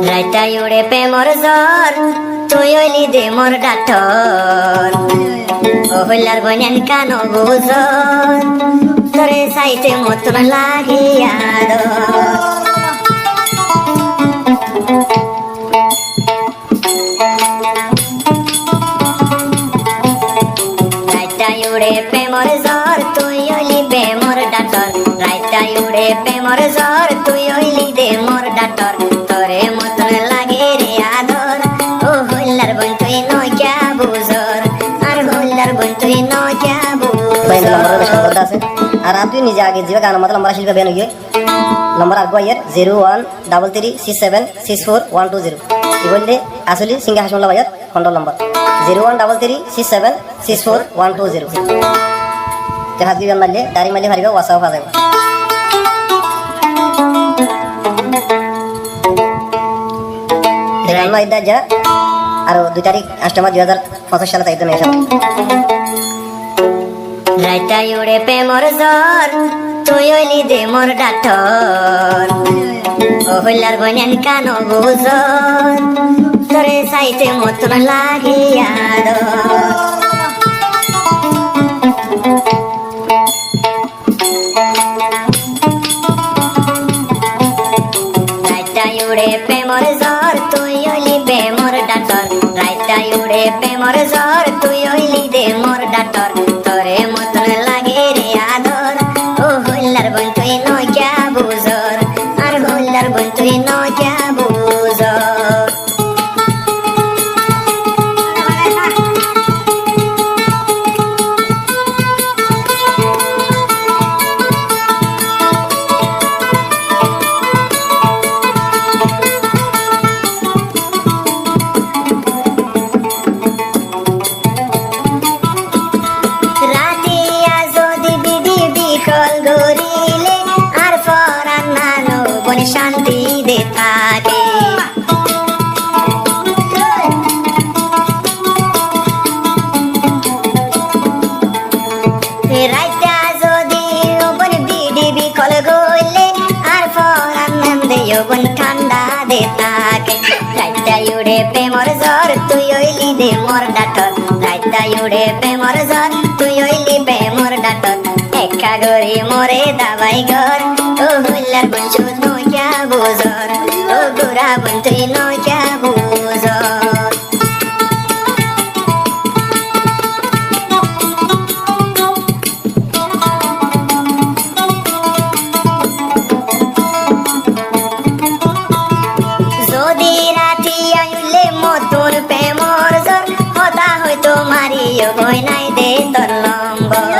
রাইতাই উড়ে প্রেমর জ্বর তুই হইলি দে মোর ডাঠর ও হইলার বইনেন কানো গুজর তোরে চাইতে মতন লাগিয়া রাইতাই উড়ে প্রেমর জ্বর তুই হইলি বে মোর ডাঠর রাইতাই উড়ে প্রেমর জ্বর তুই হইলি দে মোর ডাঠর তোরে মতন লাগে রে আদর ও হইলার বইন তুই নইয়া বুঝর আর হইলার বইন তুই নইয়া বুঝর আছে আর আপনি নিজে আগে যে গান মত লম্বা শিল্পী বেন গিয়ে নম্বর আগো আইয়ার 01336764 কি বললে আসলে সিঙ্গা হাসমুল্লাহ ভাইয়ার খন্ড নম্বর 01336764 তে হাত দিবেন মারলে দাড়ি মারলে ভারিবা ওয়াসাও ফাজাইব দেখানো আইদা যা আর 2 তারিখ 8 মাস 2025 সালে তাইতো নেই রাইতাই উড়ে প্রেমর জ্বর তুই হইলি দে মোর ডাঠর ও হইলার বইনেন কানো গুজর তোরে চাইতে মতন লাগিয়া রাইতাই উড়ে প্রেমর জ্বর তুই হইলি বে মোর ডাঠর রাইতাই উড়ে প্রেমর জ্বর তুই হইলি দে মোর ডাঠর তোরে মতন লাগে রে আদর ও হইলার বইন তুই নইয়া বুঝর আর হইলার বইন তুই নইয়া বুঝর রাতিয়া যদি বিধি বিকল গরিলে আর ফরান নানো বনে শান্তি দে থাকে রাইতা যদি বন বিধি বিকল গইলে আর ফরান নন্দে বন ঠান্ডা দে থাকে রাইতাই উড়ে প্রেমর জ্বর তুই হইলি দে মোর ডাঠর রাইতাই উড়ে প্রেমর জ্বর তুই হইলি বে মোর ডাঠর একা গরি মোরে দাবাই ঘর ও হইলার বন শুধ নইয়া বুঝর ও গোরা বন তুই নইয়া বুঝর যদি রাতি আইলে মতন প্রেমর জ্বর কথা হয়তো মারিও গই নাই দে তোর নম্বর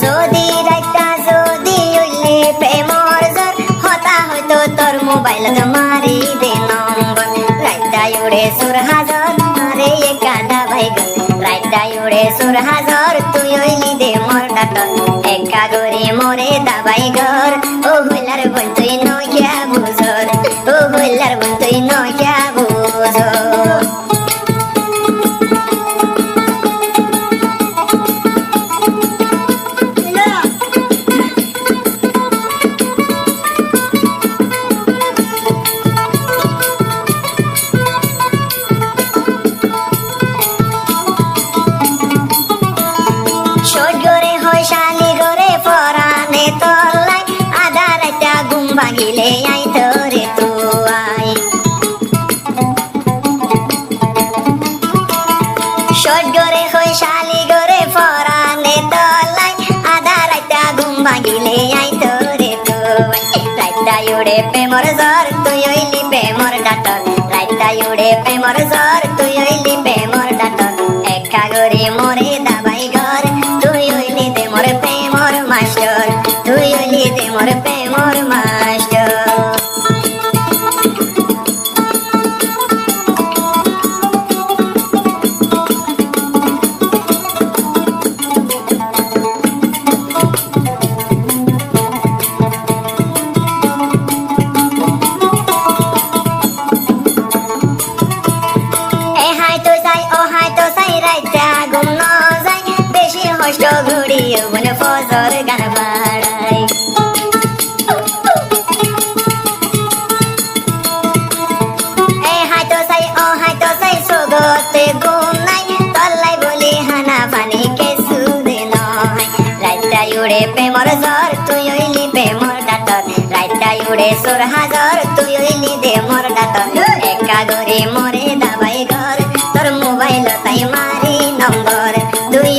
যদি রাইতা যদি উইলে প্রেমর জ্বর কথা হয়তো তোর মোবাইল মারি দে নম্বর রাইতাই উড়ে সুর হাজার আরে একাদা ভাই রাইতাই উড়ে সুর হাজার তুই হইলি দে মোর ডাঠর একা গরি মোরে দাবাই ঘর ও হইলার বল তুই নইয়া বুঝর ও হইলার বল তুই নইয়া বুঝর ছোট গরে হয় শালি গরে পরানে তলাই আধা রাইতা ঘুম ভাঙিলে আই তোরে তুয়াই ছোট গরে হয় শালি গরে পরানে তলাই আধা রাইতা ঘুম ভাঙিলে আই তোরে তুয়াই রাইতাই উড়ে প্রেমর জ্বর তুই হইলি বে মোর ডাঠর রাইতাই উড়ে প্রেমর জ্বর তুই হইলি বে মোর ডাঠর একা গরি মোরে দাবাই ঘর তুই হইলি দে মোর প্রেমর মাস্টার তুই হইলি দে মোর প্রেমর মাস্টার কষ্ট ঘুরি যৌবন ফজর গান বাড়াই এই হাইতো চাই ও হাইতো চাই সগতে গুণ নাই তল্লাই বলি হানা পানি কেসু দিন রাইতা উড়ে প্রেমর জ্বর তুই হইলি প্রেমর ডাতর রাইতা উড়ে সোর হাজর তুই হইলি দে মোর ডাতর একা গরে মরে দাবাই ঘর তোর মোবাইল তাই মারি নম্বর তুই